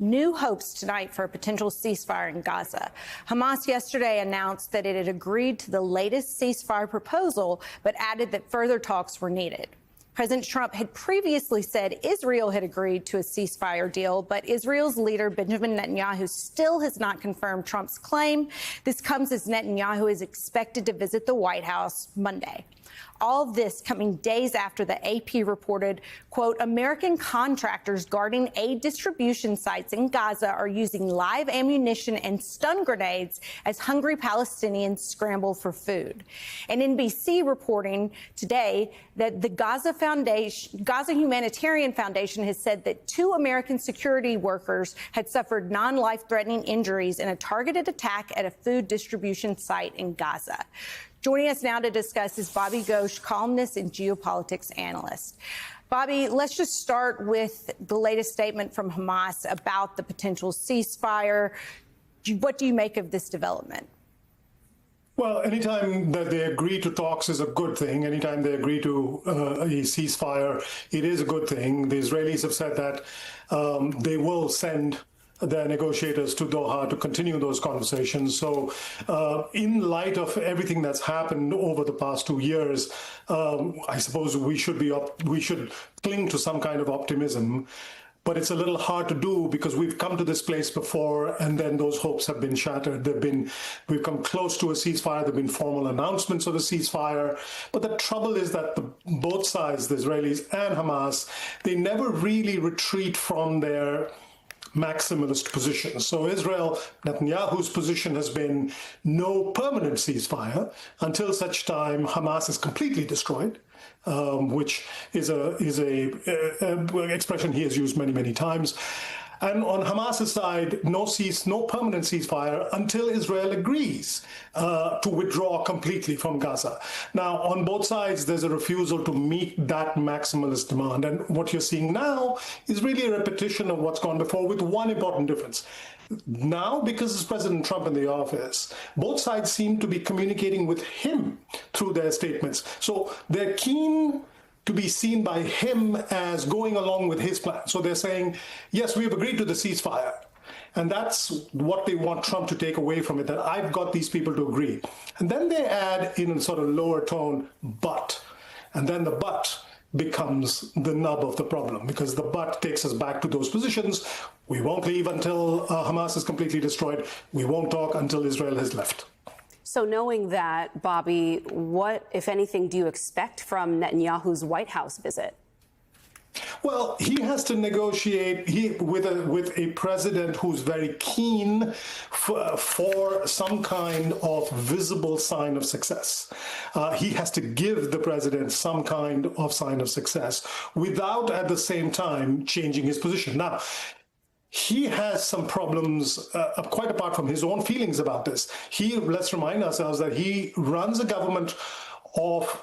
new hopes tonight for a potential ceasefire in Gaza. Hamas yesterday announced that it had agreed to the latest ceasefire proposal, but added that further talks were needed. President Trump had previously said Israel had agreed to a ceasefire deal, but Israel's leader, Benjamin Netanyahu, still has not confirmed Trump's claim. This comes as Netanyahu is expected to visit the White House Monday. All of this coming days after the AP reported, quote, American contractors guarding aid distribution sites in Gaza are using live ammunition and stun grenades as hungry Palestinians scramble for food. And NBC reporting today that the Gaza Humanitarian Foundation has said that 2 American security workers had suffered non-life-threatening injuries in a targeted attack at a food distribution site in Gaza. Joining us now to discuss is Bobby Ghosh, columnist and geopolitics analyst. Bobby, let's just start with the latest statement from Hamas about the potential ceasefire. What do you make of this development? Well, anytime that they agree to talks is a good thing. Anytime they agree to a ceasefire, it is a good thing. The Israelis have said that they will send their negotiators to Doha to continue those conversations. So in light of everything that's happened over the past 2 years, I suppose we should cling to some kind of optimism. But it's a little hard to do because we've come to this place before and then those hopes have been shattered. We've come close to a ceasefire. There have been formal announcements of a ceasefire. But the trouble is that both sides, the Israelis and Hamas, they never really retreat from their maximalist position. So Israel, Netanyahu's position has been no permanent ceasefire until such time Hamas is completely destroyed, which is a expression he has used many, many times. And on Hamas's side, no permanent ceasefire until Israel agrees to withdraw completely from Gaza. Now, on both sides, there's a refusal to meet that maximalist demand. And what you're seeing now is really a repetition of what's gone before with one important difference. Now, because it's President Trump in the office, both sides seem to be communicating with him through their statements. So they're keen to be seen by him as going along with his plan. So they're saying, yes, we've agreed to the ceasefire. And that's what they want Trump to take away from it, that I've got these people to agree. And then they add in a sort of lower tone, but. And then the but becomes the nub of the problem, because the but takes us back to those positions. We won't leave until Hamas is completely destroyed. We won't talk until Israel has left. So knowing that, Bobby, what, if anything, do you expect from Netanyahu's White House visit? Well, he has to negotiate with a president who's very keen for some kind of visible sign of success. He has to give the president some kind of sign of success without, at the same time, changing his position. Now, he has some problems, quite apart from his own feelings about this. Let's remind ourselves that he runs a government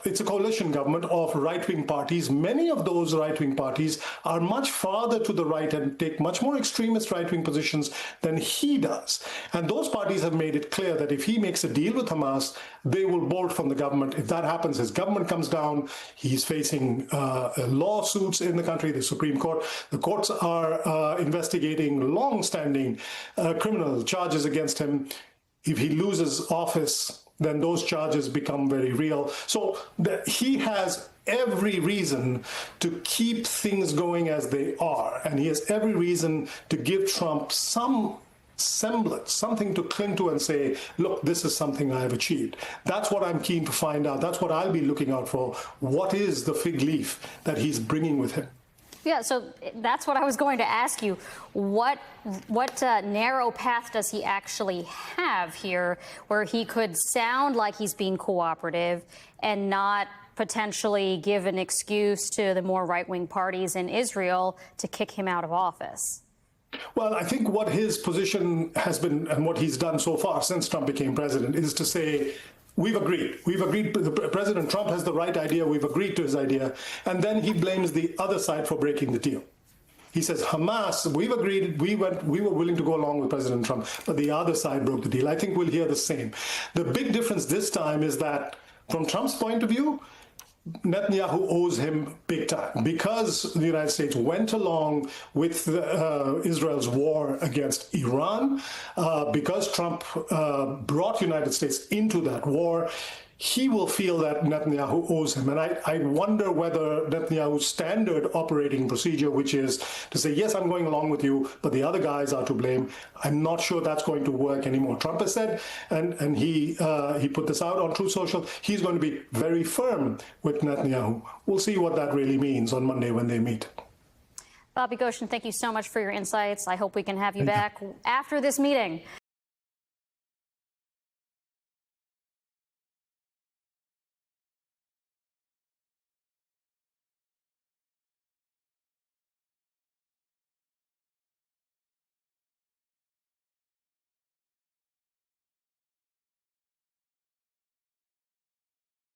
it's a coalition government of right-wing parties. Many of those right-wing parties are much farther to the right and take much more extremist right-wing positions than he does. And those parties have made it clear that if he makes a deal with Hamas, they will bolt from the government. If that happens, his government comes down. He's facing lawsuits in the country, the Supreme Court. The courts are investigating long-standing criminal charges against him. If he loses office, then those charges become very real. So he has every reason to keep things going as they are. And he has every reason to give Trump some semblance, something to cling to and say, look, this is something I have achieved. That's what I'm keen to find out. That's what I'll be looking out for. What is the fig leaf that he's bringing with him? Yeah, so that's what I was going to ask you. What narrow path does he actually have here where he could sound like he's being cooperative and not potentially give an excuse to the more right-wing parties in Israel to kick him out of office? Well, I think what his position has been and what he's done so far since Trump became president is to say, we've agreed. President Trump has the right idea. We've agreed to his idea. And then he blames the other side for breaking the deal. He says, Hamas, we've agreed, we were willing to go along with President Trump, but the other side broke the deal. I think we'll hear the same. The big difference this time is that from Trump's point of view, Netanyahu owes him big time because the United States went along with Israel's war against Iran, because Trump brought the United States into that war. He will feel that Netanyahu owes him. And I wonder whether Netanyahu's standard operating procedure, which is to say, yes, I'm going along with you, but the other guys are to blame, I'm not sure that's going to work anymore. Trump has said, and he put this out on Truth Social, he's going to be very firm with Netanyahu. We'll see what that really means on Monday when they meet. Bobby Goshen, thank you so much for your insights. I hope we can have you back after this meeting.